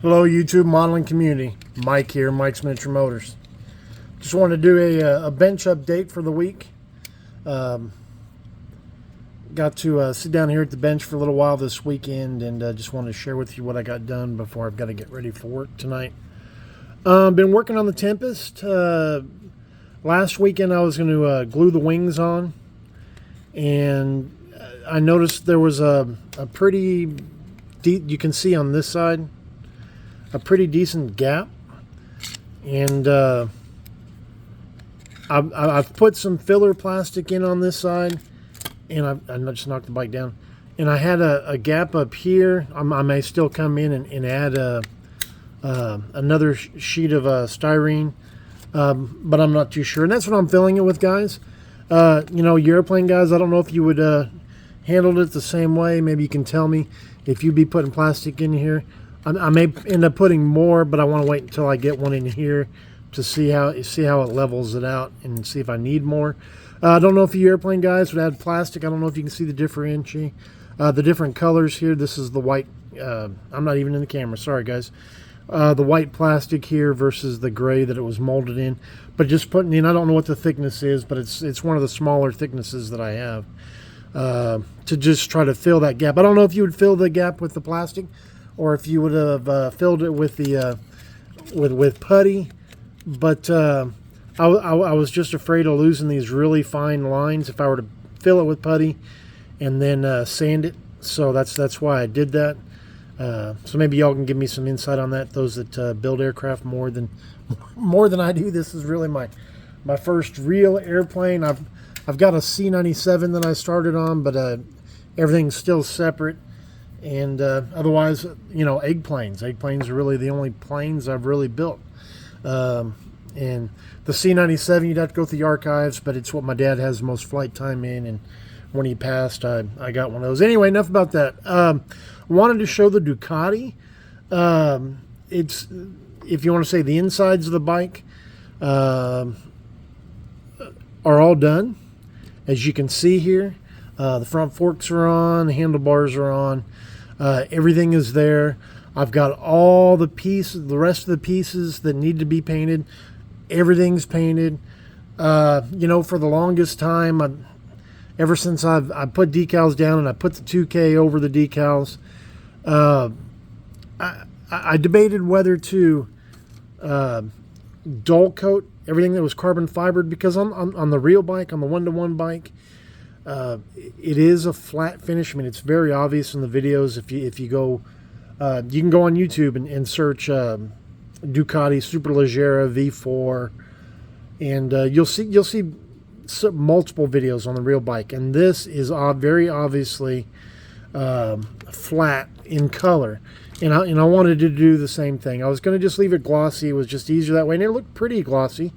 Hello YouTube modeling community, Mike here, Mike's Miniature Motors. Just wanted to do a bench update for the week. Got to sit down here at the bench for a little while this weekend, and just wanted to share with you what I got done before I've got to get ready for work tonight. Been working on the Tempest. Last weekend I was going to glue the wings on, and I noticed there was a pretty deep, you can see on this side, a pretty decent gap, and I've put some filler plastic in on this side, and I just knocked the bike down, and I had a gap up here. I may still come in and add another sheet of styrene, but I'm not too sure, and that's what I'm filling it with, guys. You know, you airplane guys, I don't know if you would handled it the same way. Maybe you can tell me if you'd be putting plastic in here. I may end up putting more, but I want to wait until I get one in here to see how it levels it out and see if I need more. I don't know if you airplane guys would add plastic. I don't know if you can see the the different colors here. This is the white. I'm not even in the camera. Sorry, guys. The white plastic here versus the gray that it was molded in. But just putting in, I don't know what the thickness is, but it's one of the smaller thicknesses that I have to just try to fill that gap. I don't know if you would fill the gap with the plastic, or if you would have filled it with the with putty, but I was just afraid of losing these really fine lines if I were to fill it with putty and then sand it. So that's why I did that. So maybe y'all can give me some insight on that. Those that build aircraft more than I do. This is really my first real airplane. I've got a C97 that I started on, but everything's still separate. And otherwise, you know, egg planes. Egg planes are really the only planes I've really built. And the C97, you'd have to go through the archives, but it's what my dad has the most flight time in. And when he passed, I got one of those. Anyway, enough about that. Wanted to show the Ducati. It's, if you want to say, the insides of the bike are all done, as you can see here. The front forks are on, the handlebars are on. Everything is there. I've got all the pieces, the rest of the pieces that need to be painted. Everything's painted. You know, for the longest time, ever since I put decals down and I put the 2K over the decals, I debated whether to dull coat everything that was carbon fibered, because on the real bike, on the one-to-one bike, it is a flat finish. I mean, it's very obvious in the videos. If you go, you can go on YouTube and search Ducati Superleggera V4, and you'll see multiple videos on the real bike. And this is very obviously flat in color. And I wanted to do the same thing. I was going to just leave it glossy. It was just easier that way, and it looked pretty glossy.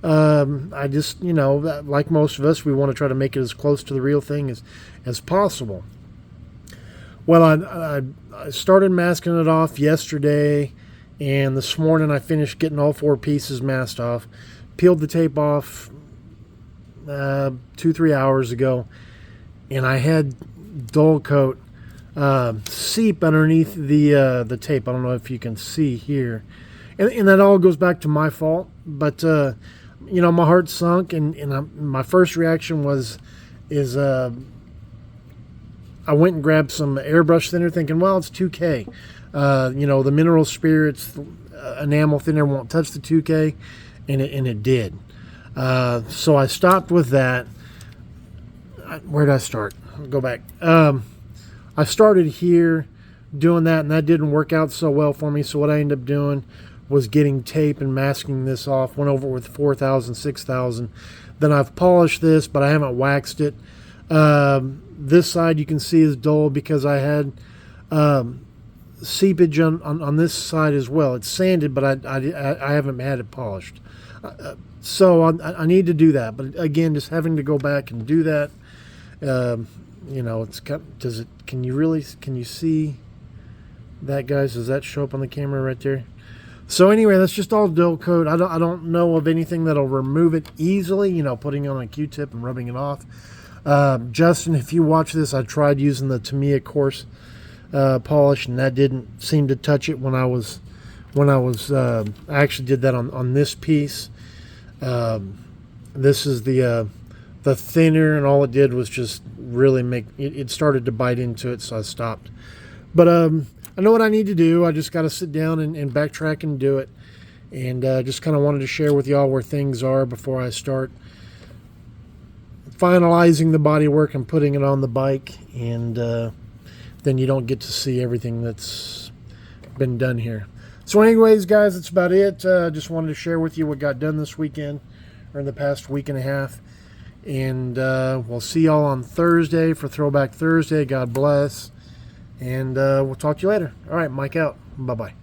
I just, you know, like most of us, we want to try to make it as close to the real thing as possible. Well, I started masking it off yesterday, and this morning I finished getting all 4 pieces masked off. Peeled the tape off 2-3 hours ago, and I had dull coat seep underneath the tape. I don't know if you can see here, and that all goes back to my fault, but you know, my heart sunk, and my first reaction is I went and grabbed some airbrush thinner, thinking, well, it's 2K. You know, the mineral spirits enamel thinner won't touch the 2K, and it did. So I stopped with that. Where did I start? I'll go back. I started here doing that, and that didn't work out so well for me. So what I ended up doing was getting tape and masking this off. Went over with 4,000, 6,000. Then I've polished this, but I haven't waxed it. This side you can see is dull because I had seepage on this side as well. It's sanded, but I haven't had it polished. So I need to do that. But again, just having to go back and do that, you know, can you see that, guys? Does that show up on the camera right there? So anyway, that's just all dull coat. I don't know of anything that'll remove it easily, you know, putting it on a Q-tip and rubbing it off. Justin, if you watch this, I tried using the Tamiya coarse polish, and that didn't seem to touch it when I was when I was, I actually did that on this piece. This is the thinner, and all it did was just really make it started to bite into it, so I stopped. But I know what I need to do. I just got to sit down and backtrack and do it. And just kind of wanted to share with y'all where things are before I start finalizing the bodywork and putting it on the bike. And then you don't get to see everything that's been done here. So anyways, guys, that's about it. Just wanted to share with you what got done this weekend, or in the past week and a half. And we'll see y'all on Thursday for Throwback Thursday. God bless. And we'll talk to you later. All right, Mike out. Bye-bye.